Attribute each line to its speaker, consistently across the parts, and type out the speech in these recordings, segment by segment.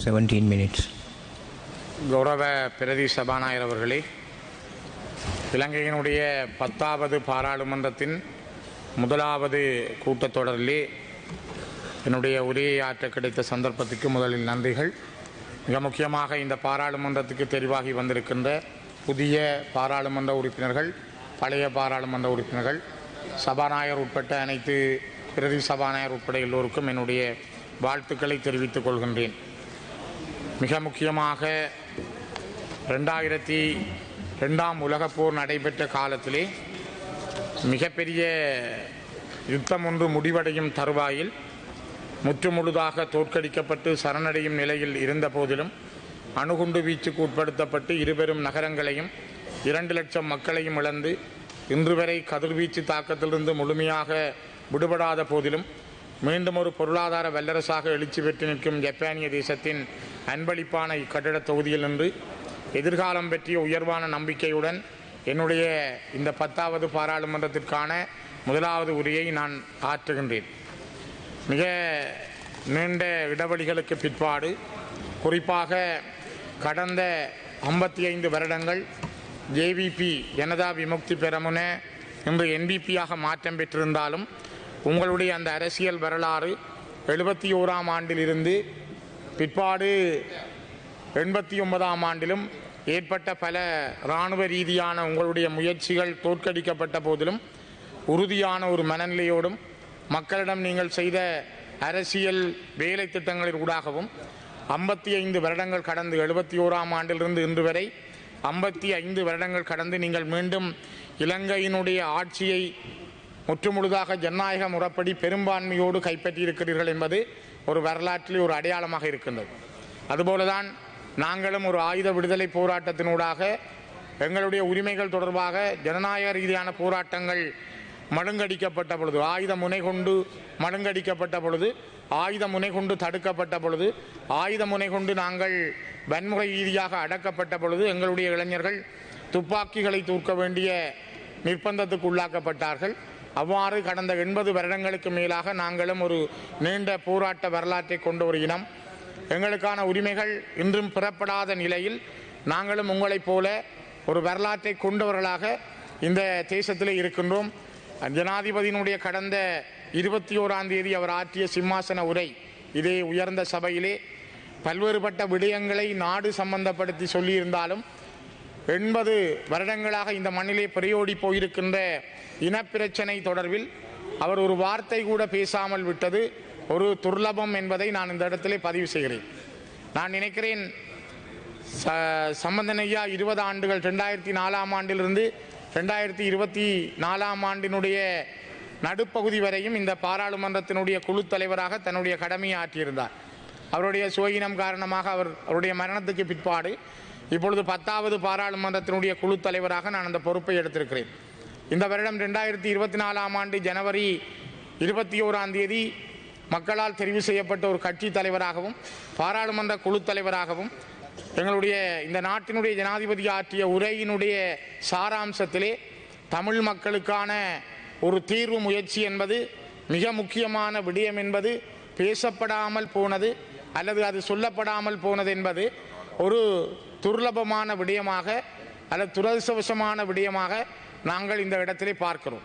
Speaker 1: 17 minutes.
Speaker 2: கௌரவ பிரதி சபாநாயகர் அவர்களே, இலங்கையினுடைய 10வது பாராளுமன்றத்தின் முதலாவது கூட்டத்தொடரிலே என்னுடைய உரையை ஆற்ற கிடைத்த சந்தர்ப்பத்துக்கு முதலில் நன்றிகள். மிக முக்கியமாக இந்த பாராளுமன்றத்துக்கு தெரிவாகி வந்திருக்கின்ற புதிய பாராளுமன்ற உறுப்பினர்கள், பழைய பாராளுமன்ற உறுப்பினர்கள், சபாநாயகர் உட்பட்ட அனைத்து பிரதி சபாநாயகர் உட்பட எல்லோருக்கும் என்னுடைய வாழ்த்துக்களை தெரிவித்துக் கொள்கின்றேன். மிக முக்கியமாக 2002ஆம் உலகப் போர் நடைபெற்ற காலத்திலே மிகப்பெரிய யுத்தம் ஒன்று முடிவடையும் தருவாயில் முற்றுமுழுதாக தோற்கடிக்கப்பட்டு சரணடையும் நிலையில் இருந்த போதிலும் அணுகுண்டு வீச்சுக்கு உட்படுத்தப்பட்டு இருபெரும் நகரங்களையும் 2 லட்சம் மக்களையும் இழந்து இன்று வரை கதிர்வீச்சு தாக்கத்திலிருந்து முழுமையாக விடுபடாத போதிலும் மீண்டும் ஒரு பொருளாதார வல்லரசாக எழுச்சி பெற்று நிற்கும் ஜப்பானிய தேசத்தின் அன்பளிப்பான இக்கட்டிட தொகுதியில் நின்று எதிர்காலம் பற்றிய உயர்வான நம்பிக்கையுடன் என்னுடைய இந்த 10வது பாராளுமன்றத்திற்கான முதலாவது உரையை நான் ஆற்றுகின்றேன். மிக நீண்ட இடைவெளிகளுக்கு பிற்பாடு, குறிப்பாக கடந்த 55 வருடங்கள் ஜேவிபி ஜனதா விமுக்தி பெரமுன இன்று என்பிபியாக மாற்றம் பெற்றிருந்தாலும் உங்களுடைய அந்த அரசியல் வரலாறு 71ஆம் ஆண்டிலிருந்து பிற்பாடு 89ஆம் ஆண்டிலும் ஏற்பட்ட பல இராணுவ ரீதியான உங்களுடைய முயற்சிகள் தோற்கடிக்கப்பட்ட போதிலும் உறுதியான ஒரு மனநிலையோடும் மக்களிடம் நீங்கள் செய்த அரசியல் வேலை திட்டங்களின் ஊடாகவும் 55 வருடங்கள் கடந்து 71ஆம் ஆண்டிலிருந்து இன்று வரை 55 வருடங்கள் கடந்து நீங்கள் மீண்டும் இலங்கையினுடைய ஆட்சியை முற்றுமுழுதாக ஜனநாயக முறைப்படி பெரும்பான்மையோடு கைப்பற்றியிருக்கிறீர்கள் என்பது ஒரு வரலாற்றில் ஒரு அடையாளமாக இருக்கின்றது. அதுபோலதான் நாங்களும் ஒரு ஆயுத விடுதலை போராட்டத்தினூடாக எங்களுடைய உரிமைகள் தொடர்பாக ஜனநாயக ரீதியான போராட்டங்கள் மழுங்கடிக்கப்பட்ட பொழுது, ஆயுத முனை கொண்டு மழுங்கடிக்கப்பட்ட பொழுது, ஆயுத முனை கொண்டு தடுக்கப்பட்ட பொழுது, ஆயுத முனை கொண்டு நாங்கள் வன்முறை ரீதியாக அடக்கப்பட்ட பொழுது எங்களுடைய இளைஞர்கள் துப்பாக்கிகளை தூக்க வேண்டிய நிர்பந்தத்துக்கு உள்ளாக்கப்பட்டார்கள். அவ்வாறு கடந்த 80 வருடங்களுக்கு மேலாக நாங்களும் ஒரு நீண்ட போராட்ட வரலாற்றை கொண்ட ஒரு இனம். எங்களுக்கான உரிமைகள் இன்றும் பெறப்படாத நிலையில் நாங்களும் உங்களைப் போல ஒரு வரலாற்றை கொண்டவர்களாக இந்த தேசத்தில் இருக்கின்றோம். ஜனாதிபதியினுடைய கடந்த 21ஆம் தேதி அவர் ஆற்றிய சிம்மாசன உரை இதே உயர்ந்த சபையிலே பல்வேறுபட்ட விடயங்களை நாடு சம்பந்தப்படுத்தி சொல்லியிருந்தாலும் 80 வருடங்களாக இந்த மண்ணிலே பிரயோடி போயிருக்கின்ற இனப்பிரச்சனை தொடர்பில் அவர் ஒரு வார்த்தை கூட பேசாமல் விட்டது ஒரு துர்லபம் என்பதை நான் இந்த இடத்திலே பதிவு செய்கிறேன். நான் நினைக்கிறேன் சம்பந்தன் ஐயா 20 ஆண்டுகள் 2004ஆம் ஆண்டிலிருந்து 2024ஆம் ஆண்டினுடைய நடுப்பகுதி வரையும் இந்த பாராளுமன்றத்தினுடைய குழு தலைவராக தன்னுடைய கடமையை ஆற்றியிருந்தார். அவருடைய சுயினம் காரணமாக அவருடைய மரணத்துக்கு பிற்பாடு இப்பொழுது 10வது பாராளுமன்றத்தினுடைய குழு தலைவராக நான் அந்த பொறுப்பை எடுத்திருக்கிறேன். இந்த வருடம் 2024ஆம் ஆண்டு ஜனவரி 21ஆம் தேதி மக்களால் தெரிவு செய்யப்பட்ட ஒரு கட்சி தலைவராகவும் பாராளுமன்ற குழு தலைவராகவும் எங்களுடைய இந்த நாட்டினுடைய ஜனாதிபதி ஆற்றிய உரையினுடைய சாராம்சத்திலே தமிழ் மக்களுக்கான ஒரு தீர்வு முயற்சி என்பது மிக முக்கியமான விடயம் என்பது பேசப்படாமல் போனது அல்லது அது சொல்லப்படாமல் போனது என்பது ஒரு துர்லபமான விடயமாக அல்லது துரதிர்ஷ்டவசமான விடயமாக நாங்கள் இந்த இடத்திலே பார்க்கிறோம்.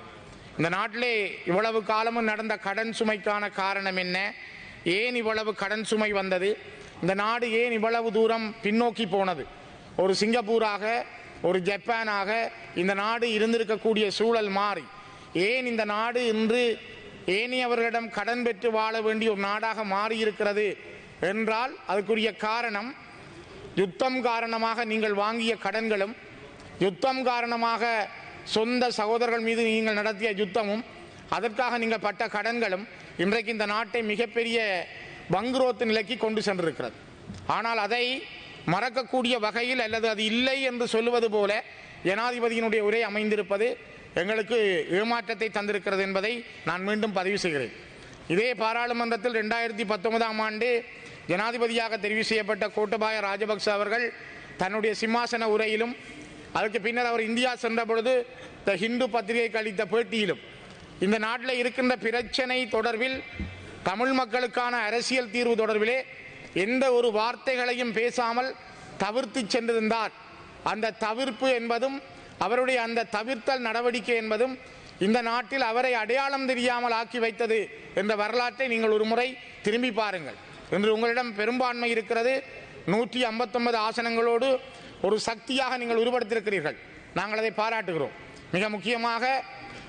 Speaker 2: இந்த நாட்டிலே இவ்வளவு காலமும் நடந்த கடன் சுமைக்கான காரணம் என்ன? ஏன் இவ்வளவு கடன் சுமை வந்தது? இந்த நாடு ஏன் இவ்வளவு தூரம் பின்னோக்கி போனது? ஒரு சிங்கப்பூராக, ஒரு ஜப்பானாக இந்த நாடு இருந்திருக்கக்கூடிய சூழல் மாறி ஏன் இந்த நாடு இன்று ஏனையவர்களிடம் கடன் பெற்று வாழ வேண்டிய ஒரு நாடாக மாறியிருக்கிறது என்றால் அதுக்குரிய காரணம் யுத்தம் காரணமாக நீங்கள் வாங்கிய கடன்களும், யுத்தம் காரணமாக சொந்த சகோதரர்கள் மீது நீங்கள் நடத்திய யுத்தமும், அதற்காக நீங்கள் பட்ட கடன்களும் இன்றைக்கு இந்த நாட்டை மிகப்பெரிய வங்குரோத்து நிலைக்கு கொண்டு சென்றிருக்கிறது. ஆனால் அதை மறக்கக்கூடிய வகையில் அல்லது அது இல்லை என்று சொல்லுவது போல ஜனாதிபதியினுடைய உரை அமைந்திருப்பது எங்களுக்கு ஏமாற்றத்தை தந்திருக்கிறது என்பதை நான் மீண்டும் பதிவு செய்கிறேன். இதே பாராளுமன்றத்தில் 2019ஆம் ஆண்டு ஜனாதிபதியாக தெரிவு செய்யப்பட்ட கோட்டபாய ராஜபக்ச அவர்கள் தன்னுடைய சிம்மாசன உரையிலும் அதற்கு பின்னர் அவர் இந்தியா சென்ற பொழுது த ஹிந்து பத்திரிகைக்கு அளித்த பேட்டியிலும் இந்த நாட்டில் இருக்கின்ற பிரச்சனை தொடர்பில் தமிழ் மக்களுக்கான அரசியல் தீர்வு தொடர்பிலே எந்த ஒரு வார்த்தைகளையும் பேசாமல் தவிர்த்து சென்றிருந்தார். அந்த தவிர்ப்பு என்பதும் அவருடைய அந்த தவிர்த்தல் நடவடிக்கை என்பதும் இந்த நாட்டில் அவரை அடையாளம் தெரியாமல் ஆக்கி வைத்தது என்ற வரலாற்றை நீங்கள் ஒரு முறை திரும்பி பாருங்கள். இன்று உங்களிடம் பெரும்பான்மை இருக்கிறது. 159 ஆசனங்களோடு ஒரு சக்தியாக நீங்கள் உருவெடுத்திருக்கிறீர்கள். நாங்கள் அதை பாராட்டுகிறோம். மிக முக்கியமாக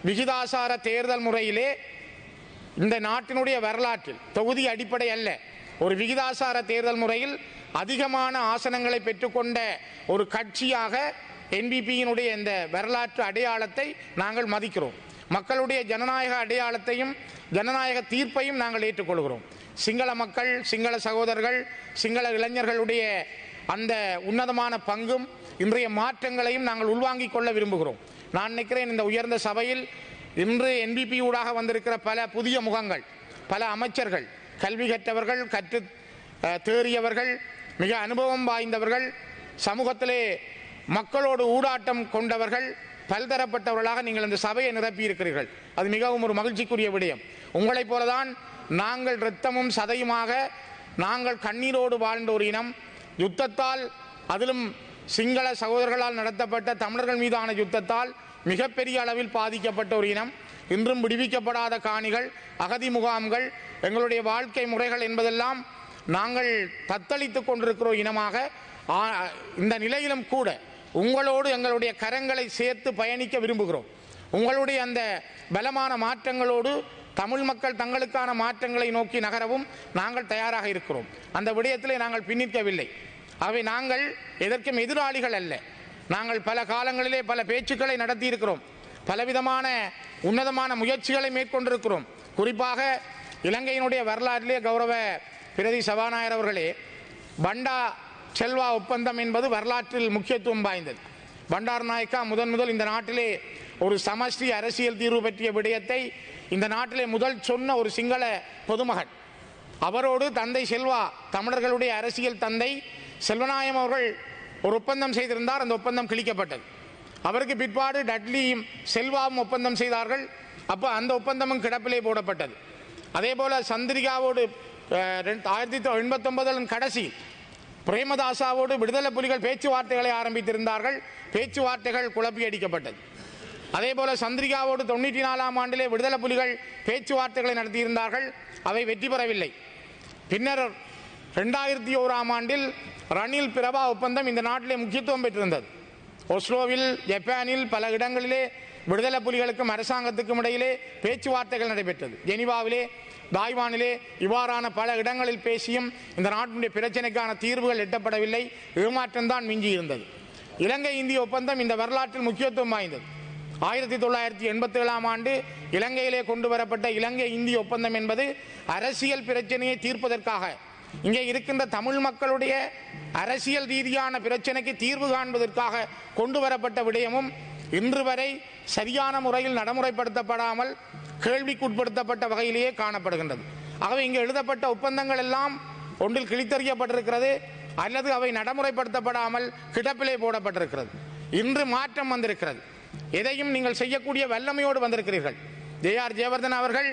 Speaker 2: விகிதாசார தேர்தல் முறையிலே இந்த நாட்டினுடைய வரலாற்றில் தொகுதி அடிப்படை அல்ல, ஒரு விகிதாசார தேர்தல் முறையில் அதிகமான ஆசனங்களை பெற்றுக்கொண்ட ஒரு கட்சியாக என்பிபியினுடைய இந்த வரலாற்று அடையாளத்தை நாங்கள் மதிக்கிறோம். மக்களுடைய ஜனநாயக அடையாளத்தையும் ஜனநாயக தீர்ப்பையும் நாங்கள் ஏற்றுக்கொள்கிறோம். சிங்கள மக்கள், சிங்கள சகோதரர்கள், சிங்கள இளைஞர்களுடைய அந்த உன்னதமான பங்கும் இன்றைய மாற்றங்களையும் நாங்கள் உள்வாங்கிக் கொள்ள விரும்புகிறோம். நான் நினைக்கிறேன் இந்த உயர்ந்த சபையில் இன்று என்பிபி ஊடாக வந்திருக்கிற பல புதிய முகங்கள், பல அமைச்சர்கள், கல்வி கற்றவர்கள், கற்று தேறியவர்கள், மிக அனுபவம் வாய்ந்தவர்கள், சமூகத்திலே மக்களோடு ஊடாட்டம் கொண்டவர்கள், பல்தரப்பட்டவர்களாக நீங்கள் இந்த சபையை நிரப்பியிருக்கிறீர்கள். அது மிகவும் ஒரு மகிழ்ச்சிக்குரிய விடயம். உங்களைப் போலதான் நாங்கள் இரத்தமும் சதையுமாக நாங்கள் கண்ணீரோடு வாழ்ந்த ஒரு இனம். யுத்தத்தால், அதிலும் சிங்கள சகோதரர்களால் நடத்தப்பட்ட தமிழர்கள் மீதான யுத்தத்தால் மிகப்பெரிய அளவில் பாதிக்கப்பட்ட ஒரு இனம். இன்றும் விடுவிக்கப்படாத காணிகள், அகதி முகாம்கள், எங்களுடைய வாழ்க்கை முறைகள் என்பதெல்லாம் நாங்கள் தத்தளித்துக் கொண்டிருக்கிற இனமாக இந்த நிலையிலும் கூட உங்களோடு எங்களுடைய கரங்களை சேர்த்து பயணிக்க விரும்புகிறோம். உங்களுடைய அந்த பலமான மாற்றங்களோடு தமிழ் மக்கள் தங்களுக்கான மாற்றங்களை நோக்கி நகரவும் நாங்கள் தயாராக இருக்கிறோம். அந்த விடயத்திலே நாங்கள் பின்னிற்கவில்லை. ஆகவே நாங்கள் எதற்கும் எதிராளிகள் அல்ல. நாங்கள் பல காலங்களிலே பல பேச்சுக்களை நடத்தி இருக்கிறோம், பலவிதமான உன்னதமான முயற்சிகளை மேற்கொண்டிருக்கிறோம். குறிப்பாக இலங்கையினுடைய வரலாற்றிலே கௌரவ பிரதி சபாநாயகர் அவர்களே, பண்டா செல்வா ஒப்பந்தம் என்பது வரலாற்றில் முக்கியத்துவம் வாய்ந்தது. பண்டார் நாயக்கா முதல் இந்த நாட்டிலே ஒரு சமஷ்டி அரசியல் தீர்வு பற்றிய விடயத்தை இந்த நாட்டிலே முதல் சொன்ன ஒரு சிங்கள பொதுமகன். அவரோடு தந்தை செல்வா, தமிழர்களுடைய அரசியல் தந்தை செல்வநாயகம் அவர்கள் ஒரு ஒப்பந்தம் செய்திருந்தார். அந்த ஒப்பந்தம் கிழிக்கப்பட்டது. அவருக்கு பிற்பாடு டட்லியும் செல்வாவும் ஒப்பந்தம் செய்தார்கள். அப்போ அந்த ஒப்பந்தமும் கிடப்பிலே போடப்பட்டது. அதே போல சந்திரிகாவோடு 1989 கடைசி பிரேமதாசாவோடு விடுதலை புலிகள் பேச்சுவார்த்தைகளை ஆரம்பித்திருந்தார்கள். பேச்சுவார்த்தைகள் குழப்பியடிக்கப்பட்டது. அதே போல சந்திரிகாவோடு 94ஆம் ஆண்டிலே விடுதலை புலிகள் பேச்சுவார்த்தைகளை நடத்தியிருந்தார்கள். அவை வெற்றி பெறவில்லை. பின்னர் 2001ஆம் ஆண்டில் ரணில் பிரபா ஒப்பந்தம் இந்த நாட்டிலே முக்கியத்துவம் பெற்றிருந்தது. ஒஸ்லோவில், ஜப்பானில், பல இடங்களிலே விடுதலை புலிகளுக்கும் அரசாங்கத்துக்கும் இடையிலே பேச்சுவார்த்தைகள் நடைபெற்றது. ஜெனிவாவிலே, தாய்வானிலே, இவ்வாறான பல இடங்களில் பேசியும் இந்த நாட்டினுடைய பிரச்சனைக்கான தீர்வுகள் எட்டப்படவில்லை. ஏமாற்றம்தான் மிஞ்சி இருந்தது. இலங்கை இந்திய ஒப்பந்தம் இந்த வரலாற்றில் முக்கியத்துவம் வாய்ந்தது. 1987ஆம் ஆண்டு இலங்கையிலே கொண்டு வரப்பட்ட இலங்கை இந்திய ஒப்பந்தம் என்பது அரசியல் பிரச்சனையை தீர்ப்பதற்காக, இங்கே இருக்கின்ற தமிழ் மக்களுடைய அரசியல் ரீதியான பிரச்சனைக்கு தீர்வு காண்பதற்காக கொண்டு வரப்பட்ட விடயமும் இன்று வரை சரியான முறையில் நடைமுறைப்படுத்தப்படாமல் கேள்விக்குட்படுத்தப்பட்ட வகையிலேயே காணப்படுகின்றது. ஆகவே இங்கே எழுதப்பட்ட ஒப்பந்தங்கள் எல்லாம் ஒன்றில் கிழித்தறியப்பட்டிருக்கிறது, அல்லது அவை நடைமுறைப்படுத்தப்படாமல் கிடப்பிலே போடப்பட்டிருக்கிறது. இன்று மாற்றம் வந்திருக்கிறது. எதையும் நீங்கள் செய்யக்கூடிய வல்லமையோடு வந்திருக்கிறீர்கள். ஜே.ஆர். ஜெயவர்தன் அவர்கள்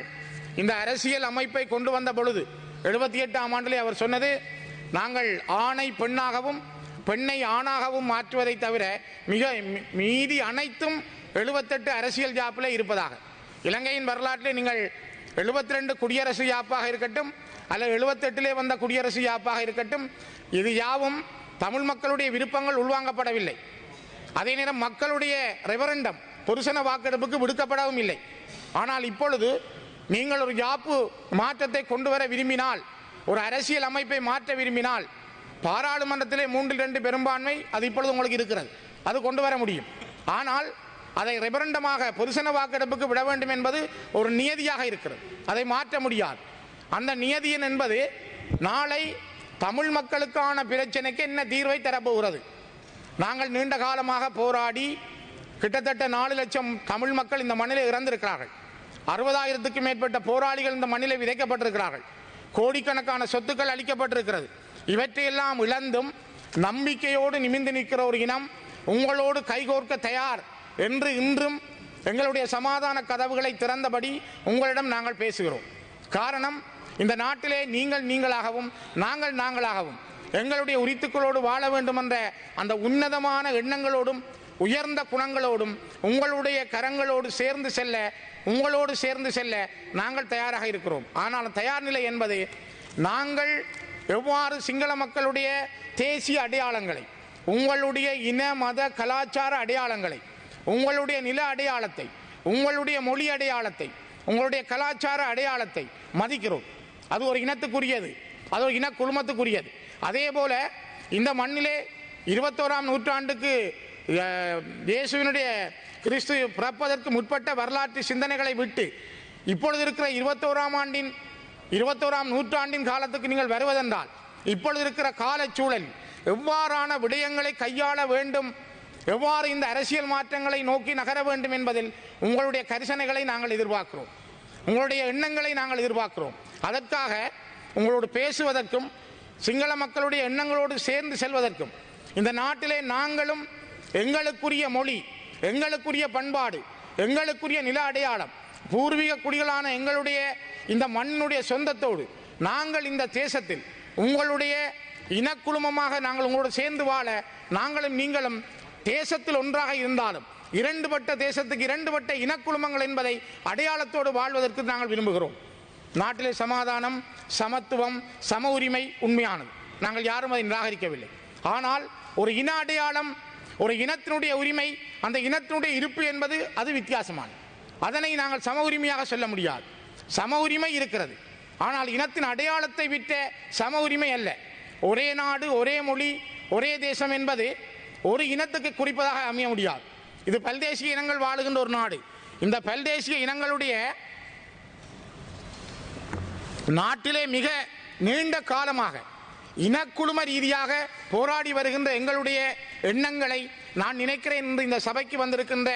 Speaker 2: இந்த அரசியல் அமைப்பை கொண்டு வந்த பொழுது 78ஆம் ஆண்டிலே அவர் சொன்னது, நாங்கள் ஆணை பெண்ணாகவும் பெண்ணை ஆணாகவும் மாற்றுவதை தவிர மீதி அனைத்தும் 78 அரசியல் யாப்பிலே இருப்பதாக. இலங்கையின் வரலாற்றிலே நீங்கள் 72 குடியரசு யாப்பாக இருக்கட்டும், அல்லது 78லே வந்த குடியரசு யாப்பாக இருக்கட்டும், இது யாவும் தமிழ் மக்களுடைய விருப்பங்கள் உள்வாங்கப்படவில்லை. அதே நேரம் மக்களுடைய ரெஃபரண்டம், பொதுசன வாக்கெடுப்புக்கு விடுக்கப்படவும் இல்லை. ஆனால் இப்பொழுது நீங்கள் ஒரு யாப்பு மாற்றத்தை கொண்டு வர விரும்பினால், ஒரு அரசியல் அமைப்பை மாற்ற விரும்பினால், பாராளுமன்றத்திலே 3/2 பெரும்பான்மை அது இப்பொழுது உங்களுக்கு இருக்கிறது, அது கொண்டு வர முடியும். ஆனால் அதை ரெஃபரண்டமாக பொதுசன வாக்கெடுப்புக்கு விட வேண்டும் என்பது ஒரு நியதியாக இருக்கிறது. அதை மாற்ற முடியாது. அந்த நியதியன் என்பது நாளை தமிழ் மக்களுக்கான பிரச்சனைக்கு என்ன தீர்வை தரப்போகிறது. நாங்கள் நீண்ட காலமாக போராடி கிட்டத்தட்ட 4 லட்சம் தமிழ் மக்கள் இந்த மண்ணிலே இறந்திருக்கிறார்கள். 60,000க்கும் மேற்பட்ட போராளிகள் இந்த மண்ணிலே விதைக்கப்பட்டிருக்கிறார்கள். கோடிக்கணக்கான சொத்துக்கள் அளிக்கப்பட்டிருக்கிறது. இவற்றையெல்லாம் இழந்தும் நம்பிக்கையோடு நிமிர்ந்து நிற்கிற ஒரு இனம் உங்களோடு கைகோர்க்க தயார் என்று இன்றும் எங்களுடைய சமாதான கதவுகளை திறந்தபடி உங்களிடம் நாங்கள் பேசுகிறோம். காரணம், இந்த நாட்டிலே நீங்கள் நீங்களாகவும் நாங்கள் நாங்களாகவும் எங்களுடைய உரித்துக்களோடு வாழ வேண்டும் என்ற அந்த உன்னதமான எண்ணங்களோடும் உயர்ந்த குணங்களோடும் உங்களுடைய கரங்களோடு சேர்ந்து செல்ல, உங்களோடு சேர்ந்து செல்ல நாங்கள் தயாராக இருக்கிறோம். ஆனால் தயார் நிலை என்பது நாங்கள் எவ்வாறு சிங்கள மக்களுடைய தேசிய அடையாளங்களை, உங்களுடைய இன மத கலாச்சார அடையாளங்களை, உங்களுடைய நில அடையாளத்தை, உங்களுடைய மொழி அடையாளத்தை, உங்களுடைய கலாச்சார அடையாளத்தை மதிக்கிறோம். அது ஒரு இனத்துக்குரியது, அது ஒரு இன குழுமத்துக்குரியது. அதே போல இந்த மண்ணிலே 21ஆம் நூற்றாண்டுக்கு இயேசுவினுடைய கிறிஸ்து பிறப்பதற்கு முற்பட்ட வரலாற்று சிந்தனைகளை விட்டு இப்பொழுது இருக்கிற 21ஆம் நூற்றாண்டின் காலத்துக்கு நீங்கள் வருவதென்றால் இப்பொழுது இருக்கிற காலச்சூழல் எவ்வாறான விடயங்களை கையாள வேண்டும், எவ்வாறு இந்த அரசியல் மாற்றங்களை நோக்கி நகர வேண்டும் என்பதில் உங்களுடைய கரிசனைகளை நாங்கள் எதிர்பார்க்கிறோம், உங்களுடைய எண்ணங்களை நாங்கள் எதிர்பார்க்கிறோம். அதற்காக உங்களோடு பேசுவதற்கும் சிங்கள மக்களுடைய எண்ணங்களோடு சேர்ந்து செல்வதற்கும் இந்த நாட்டிலே நாங்களும் எங்களுக்குரிய மொழி, எங்களுக்குரிய பண்பாடு, எங்களுக்குரிய நில அடையாளம், பூர்வீக குடிகளான எங்களுடைய இந்த மண்ணுடைய சொந்தத்தோடு நாங்கள் இந்த தேசத்தில் உங்களுடைய இனக்குழுமமாக நாங்கள் உங்களோடு சேர்ந்து வாழ நாங்களும் நீங்களும் தேசத்தில் ஒன்றாக இருந்தாலும் இரண்டுபட்ட தேசத்துக்கு இரண்டுபட்ட இனக்குழுமங்கள் என்பதை அடையாளத்தோடு வாழ்வதற்கு நாங்கள் விரும்புகிறோம். நாட்டிலே சமாதானம், சமத்துவம், சம உரிமை உண்மையானது. நாங்கள் யாரும் அதை நிராகரிக்கவில்லை. ஆனால் ஒரு இன அடையாளம், ஒரு இனத்தினுடைய உரிமை, அந்த இனத்தினுடைய இருப்பு என்பது அது வித்தியாசமானது. அதனை நாங்கள் சம உரிமையாக சொல்ல முடியாது. சம உரிமை இருக்கிறது, ஆனால் இனத்தின் அடையாளத்தை விட்ட சம உரிமை அல்ல. ஒரே நாடு, ஒரே மொழி, ஒரே தேசம் என்பது ஒரு இனத்துக்கு குறிப்பதாக அமைய முடியாது. இது பல்தேசிய இனங்கள் வாழுகின்ற ஒரு நாடு. இந்த பல்தேசிய இனங்களுடைய நாட்டிலே மிக நீண்ட காலமாக இனக்குழும ரீதியாக போராடி வருகின்ற எங்களுடைய எண்ணங்களை நான் நினைக்கிறேன் என்று இந்த சபைக்கு வந்திருக்கின்ற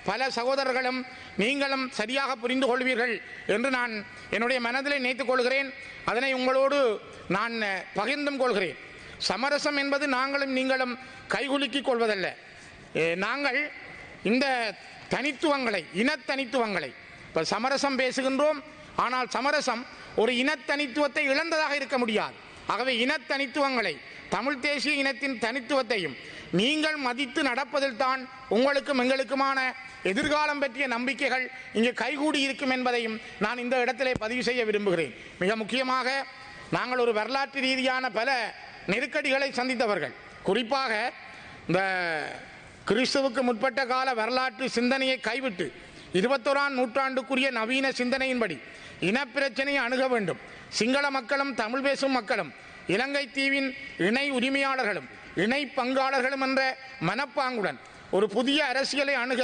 Speaker 2: பல சகோதரர்களும் நீங்களும் சரியாக புரிந்து கொள்வீர்கள் என்று நான் என்னுடைய மனதிலே நினைத்துக் கொள்கிறேன். அதனை உங்களோடு நான் பகிர்ந்தும் கொள்கிறேன். சமரசம் என்பது நாங்களும் நீங்களும் கைகுலுக்கிக் கொள்வதல்ல. நாங்கள் இந்த தனித்துவங்களை, இனத்தனித்துவங்களை இப்போ சமரசம் பேசுகின்றோம். ஆனால் சமரசம் ஒரு இனத்தனித்துவத்தை இழந்ததாக இருக்க முடியாது. ஆகவே இனத்தனித்துவங்களை, தமிழ் தேசிய இனத்தின் தனித்துவத்தையும் நீங்கள் மதித்து நடப்பதில் தான் உங்களுக்கும் எங்களுக்குமான எதிர்காலம் பற்றிய நம்பிக்கைகள் இங்கே கைகூடி இருக்கும் என்பதையும் நான் இந்த இடத்திலே பதிவு செய்ய விரும்புகிறேன். மிக முக்கியமாக நாங்கள் ஒரு வரலாற்று ரீதியான பல நெருக்கடிகளை சந்தித்தவர்கள். குறிப்பாக இந்த கிறிஸ்துவுக்கு முற்பட்ட கால வரலாற்று சிந்தனையை கைவிட்டு 21ஆம் நூற்றாண்டுக்குரிய நவீன சிந்தனையின்படி இனப்பிரச்சனையை அணுக வேண்டும். சிங்கள மக்களும் தமிழ் பேசும் மக்களும் இலங்கை தீவின் இணை உரிமையாளர்களும் இணை பங்காளர்களும் என்ற மனப்பாங்குடன் ஒரு புதிய அரசியலை அணுக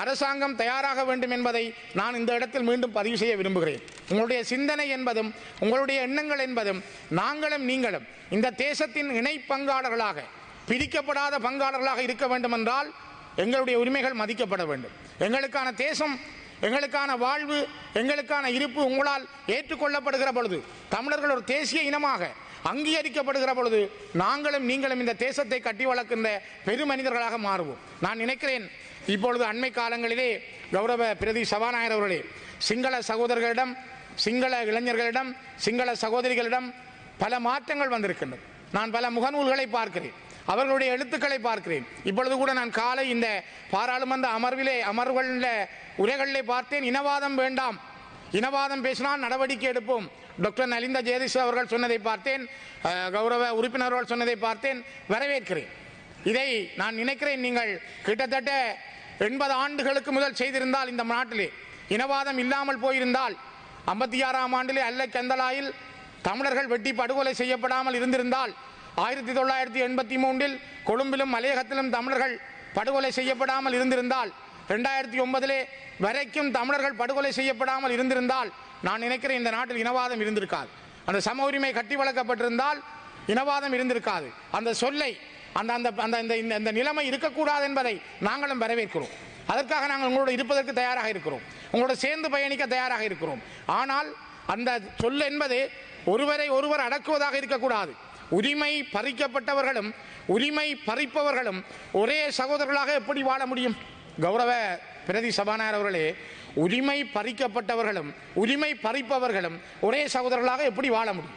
Speaker 2: அரசாங்கம் தயாராக வேண்டும் என்பதை நான் இந்த இடத்தில் மீண்டும் பதிவு செய்ய விரும்புகிறேன். உங்களுடைய சிந்தனை என்பதும் உங்களுடைய எண்ணங்கள் என்பதும் நாங்களும் நீங்களும் இந்த தேசத்தின் இணை பங்காளர்களாக, பிரிக்கப்படாத பங்காளர்களாக இருக்க வேண்டும் என்றால் எங்களுடைய உரிமைகள் மதிக்கப்பட வேண்டும். எங்களுக்கான தேசம், எங்களுக்கான வாழ்வு, எங்களுக்கான இருப்பு உங்களால் ஏற்றுக்கொள்ளப்படுகிற பொழுது, தமிழர்கள் ஒரு தேசிய இனமாக அங்கீகரிக்கப்படுகிற பொழுது நாங்களும் நீங்களும் இந்த தேசத்தை கட்டி வளர்க்கின்ற பெருமனிதர்களாக மாறுவோம். நான் நினைக்கிறேன் இப்பொழுது அண்மை காலங்களிலே கௌரவ பிரதி சபாநாயகர் அவர்களே சிங்கள சகோதரர்களிடம், சிங்கள இளைஞர்களிடம், சிங்கள சகோதரிகளிடம் பல மாற்றங்கள் வந்திருக்கின்றன. நான் பல முகநூல்களை பார்க்கிறேன், அவர்களுடைய எழுத்துக்களை பார்க்கிறேன். இப்பொழுது கூட நான் காலை இந்த பாராளுமன்ற அமர்வுகளில் உரைகளிலே பார்த்தேன். இனவாதம் வேண்டாம், இனவாதம் பேசினால் நடவடிக்கை எடுப்போம். டாக்டர் நலிந்த ஜெயதிஸ் அவர்கள் சொன்னதை பார்த்தேன், கௌரவ உறுப்பினர்கள் சொன்னதை பார்த்தேன், வரவேற்கிறேன். இதை நான் நினைக்கிறேன் நீங்கள் கிட்டத்தட்ட 80 ஆண்டுகளுக்கு முதல் செய்திருந்தால், இந்த நாட்டிலே இனவாதம் இல்லாமல் போயிருந்தால், 56ஆம் ஆண்டிலே அல்ல கந்தலாயில் தமிழர்கள் வெட்டி படுகொலை செய்யப்படாமல் இருந்திருந்தால், 1983 கொழும்பிலும் மலையகத்திலும் தமிழர்கள் படுகொலை செய்யப்படாமல் இருந்திருந்தால், 2009 வரைக்கும் தமிழர்கள் படுகொலை செய்யப்படாமல் இருந்திருந்தால், நான் நினைக்கிறேன் இந்த நாட்டில் இனவாதம் இருந்திருக்காது. அந்த சம உரிமை கட்டி வளர்க்கப்பட்டிருந்தால் இனவாதம் இருந்திருக்காது. அந்த சொல்லை, அந்த நிலைமை இருக்கக்கூடாது என்பதை நாங்களும் வரவேற்கிறோம். அதற்காக நாங்கள் உங்களோடு இருப்பதற்கு தயாராக இருக்கிறோம், உங்களோட சேர்ந்து பயணிக்க தயாராக இருக்கிறோம். ஆனால் அந்த சொல் என்பது ஒருவரை ஒருவர் அடக்குவதாக இருக்கக்கூடாது. உரிமை பறிக்கப்பட்டவர்களும் உரிமை பறிப்பவர்களும் ஒரே சகோதரர்களாக எப்படி வாழ முடியும்? கௌரவ பிரதி சபாநாயகர் அவர்களே, உரிமை பறிக்கப்பட்டவர்களும் உரிமை பறிப்பவர்களும் ஒரே சகோதரர்களாக எப்படி வாழ முடியும்?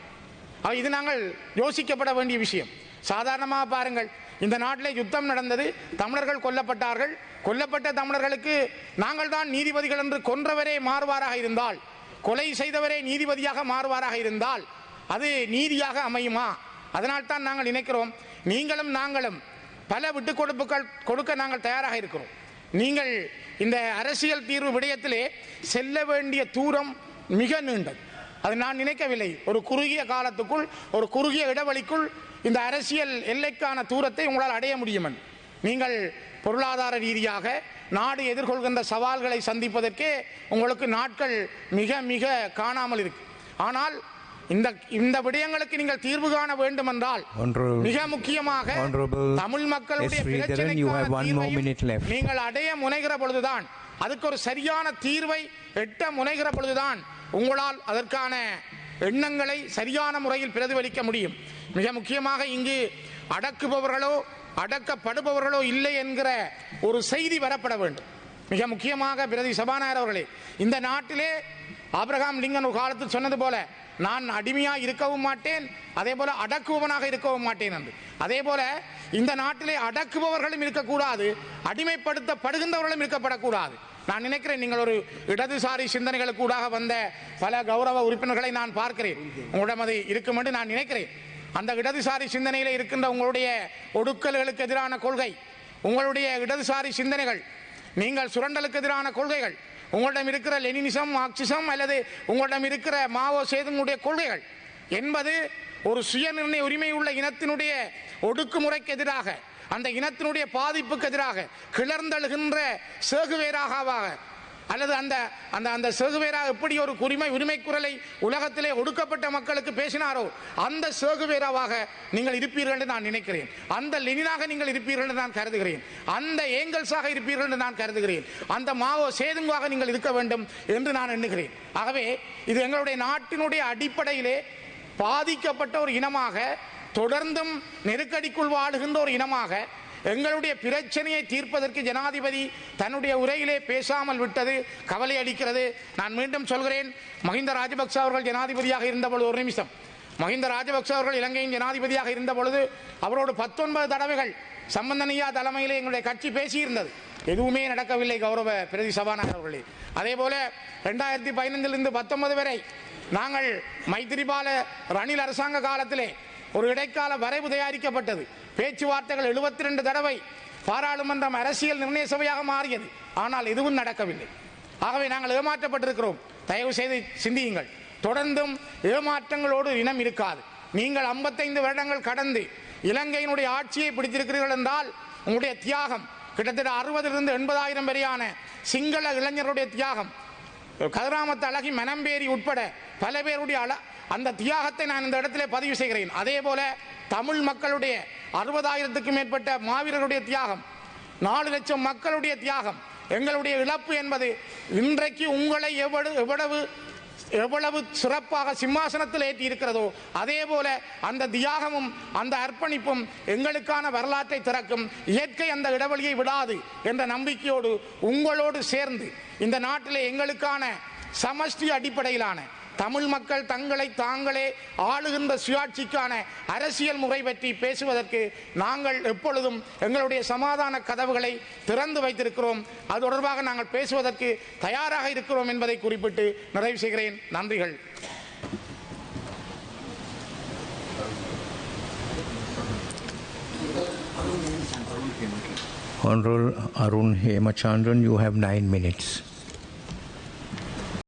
Speaker 2: இது நாங்கள் யோசிக்கப்பட வேண்டிய விஷயம். சாதாரணமாக பாருங்கள், இந்த நாட்டிலே யுத்தம் நடந்தது, தமிழர்கள் கொல்லப்பட்டார்கள். கொல்லப்பட்ட தமிழர்களுக்கு நாங்கள் தான் நீதிபதிகள் என்று கொன்றவரே மாறுவாராக இருந்தால், கொலை செய்தவரே நீதிபதியாக மாறுவாராக இருந்தால் அது நீதியாக அமையுமா? அதனால் தான் நாங்கள் நினைக்கிறோம், நீங்களும் நாங்களும் பல விட்டுக் கொடுப்புகள் கொடுக்க நாங்கள் தயாராக இருக்கிறோம். நீங்கள் இந்த அரசியல் தீர்வு விடயத்திலே செல்ல வேண்டிய தூரம் மிக நீண்டது. அது நான் நினைக்கவில்லை. ஒரு குறுகிய காலத்துக்குள், ஒரு குறுகிய இடைவெளிக்குள் இந்த அரசியல் எல்லைக்கான தூரத்தை உங்களால் அடைய முடியும். நீங்கள் பொருளாதார ரீதியாக நாடு எதிர்கொள்கின்ற சவால்களை சந்திப்பதற்கே உங்களுக்கு நாட்கள் மிக மிக காணாமல் இருக்கு. ஆனால் இந்த விடயங்களுக்கு நீங்கள் தீர்வு காண வேண்டும் என்றால் மிக முக்கியமாக தமிழ் மக்களுடைய பிரச்சனைக்கு நீங்கள் அடைய முனைகிற பொழுதுதான், அதுக்கு ஒரு சரியான தீர்வை எட்ட முனைகிற பொழுதுதான் உங்களால் அதற்கான எண்ணங்களை சரியான முறையில் பிரதிபலிக்க முடியும். மிக முக்கியமாக இங்கு அடக்குபவர்களோ அடக்கப்படுபவர்களோ இல்லை என்கிற ஒரு செய்தி வரப்பட வேண்டும். மிக முக்கியமாக பிரதி சபாநாயகர் அவர்களே, இந்த நாட்டிலே ஆபிரகாம் லிங்கன் ஒரு காலத்தில் சொன்னது போல, நான் அடிமையாக இருக்கவும் மாட்டேன், அதே போல அடக்குபவனாக இருக்கவும் மாட்டேன் என்று. அதே போல இந்த நாட்டிலே அடக்குபவர்களும் இருக்கக்கூடாது, அடிமைப்படுத்தப்படுகின்றவர்களும் இருக்கப்படக்கூடாது. நான் நினைக்கிறேன், நீங்கள் ஒரு இடதுசாரி சிந்தனைகளுக்கூடாக வந்த பல கௌரவ உறுப்பினர்களை நான் பார்க்கிறேன். உங்களிடம் அது இருக்கும் என்று நான் நினைக்கிறேன். அந்த இடதுசாரி சிந்தனையில் இருக்கின்ற உங்களுடைய ஒடுக்கல்களுக்கு எதிரான கொள்கை, உங்களுடைய இடதுசாரி சிந்தனைகள், நீங்கள் சுரண்டலுக்கு எதிரான கொள்கைகள், உங்களிடம் இருக்கிற லெனினிசம், மார்க்சிசம் அல்லது உங்களிடம் இருக்கிற மாவோ சேதுங்களுடைய கொள்கைகள் என்பது ஒரு சுயநிர்ணய உரிமை உள்ள இனத்தினுடைய ஒடுக்குமுறைக்கு எதிராக, அந்த இனத்தினுடைய பாதிப்புக்கு எதிராக கிளர்ந்தெழுகின்ற சேகுவேராக அல்லது அந்த அந்த அந்த சேகுவேராக எப்படி ஒரு உரிமை குரலை உலகத்திலே ஒடுக்கப்பட்ட மக்களுக்கு பேசினாரோ அந்த சேகுவேராவாக நீங்கள் இருப்பீர்கள் என்று நான் நினைக்கிறேன். அந்த லெனினாக நீங்கள் இருப்பீர்கள் என்று நான் கருதுகிறேன். அந்த ஏங்கல்ஸாக இருப்பீர்கள் என்று நான் கருதுகிறேன். அந்த மாவோ சேதுங்காக நீங்கள் இருக்க வேண்டும் என்று நான் எண்ணுகிறேன். ஆகவே இது எங்களுடைய நாட்டினுடைய அடிப்படையிலே பாதிக்கப்பட்ட ஒரு இனமாக, தொடர்ந்தும் நெருக்கடிக்குள் வாழுகின்ற ஒரு இனமாக, எங்களுடைய பிரச்சனையை தீர்ப்பதற்கு ஜனாதிபதி தன்னுடைய உரையிலே பேசாமல் விட்டது கவலை அளிக்கிறது. நான் மீண்டும் சொல்கிறேன், மஹிந்த ராஜபக்ச அவர்கள் ஜனாதிபதியாக இருந்த பொழுது, ஒரு நிமிஷம், மஹிந்த ராஜபக்ச அவர்கள் இலங்கையின் ஜனாதிபதியாக இருந்த பொழுது அவரோடு 19 தடவைகள் சம்பந்தனியா தலைமையிலே எங்களுடைய கட்சி பேசியிருந்தது. எதுவுமே நடக்கவில்லை கௌரவ பிரதி சபாநாயகர் அவர்களே. அதே போல 2015 19 வரை நாங்கள் மைத்திரிபால ரணில் அரசாங்க காலத்திலே ஒரு இடைக்கால வரைவு தயாரிக்கப்பட்டது. பேச்சுவார்த்தைகள் 72 தடவை பாராளுமன்றம் அரசியல் நிர்ணய சபையாக மாறியது. ஆனால் எதுவும் நடக்கவில்லை. ஆகவே நாங்கள் ஏமாற்றப்பட்டிருக்கிறோம். தயவு செய்து சிந்தியுங்கள். தொடர்ந்தும் ஏமாற்றங்களோடு இனம் இருக்காது. நீங்கள் 55 வருடங்கள் கடந்து இலங்கையினுடைய ஆட்சியை பிடித்திருக்கிறீர்கள் என்றால் உங்களுடைய தியாகம், கிட்டத்தட்ட 60,000 80,000 வரையான சிங்கள இளைஞருடைய தியாகம், கதிராமத்து அழகி, மனம்பேரி உட்பட பல பேருடைய அந்த தியாகத்தை நான் இந்த இடத்திலே பதிவு செய்கிறேன். அதே போல தமிழ் மக்களுடைய 60,000க்கும் மேற்பட்ட மாவீரருடைய தியாகம், 4 லட்சம் மக்களுடைய தியாகம், எங்களுடைய இழப்பு என்பது இன்றைக்கு உங்களை எவ்வளவு சிறப்பாக சிம்மாசனத்தில் ஏற்றி இருக்கிறதோ அதே போல அந்த தியாகமும் அந்த அர்ப்பணிப்பும் எங்களுக்கான வரலாற்றை திறக்கும். இயற்கை அந்த இடைவெளியை விடாது என்ற நம்பிக்கையோடு உங்களோடு சேர்ந்து இந்த நாட்டிலே எங்களுக்கான சமஷ்டி அடிப்படையிலான தமிழ் மக்கள் தங்களை தாங்களே ஆளுகின்ற சுயாட்சிக்கான அரசியல் முறை பற்றி பேசுவதற்கு நாங்கள் எப்பொழுதும் எங்களுடைய சமாதான கதவுகளை திறந்து வைத்திருக்கிறோம். அது தொடர்பாக நாங்கள் பேசுவதற்கு தயாராக இருக்கிறோம் என்பதை குறிப்பிட்டு நிறைவு செய்கிறேன். நன்றிகள்.
Speaker 1: Honorable Arun Hemachandran, you have 9 minutes.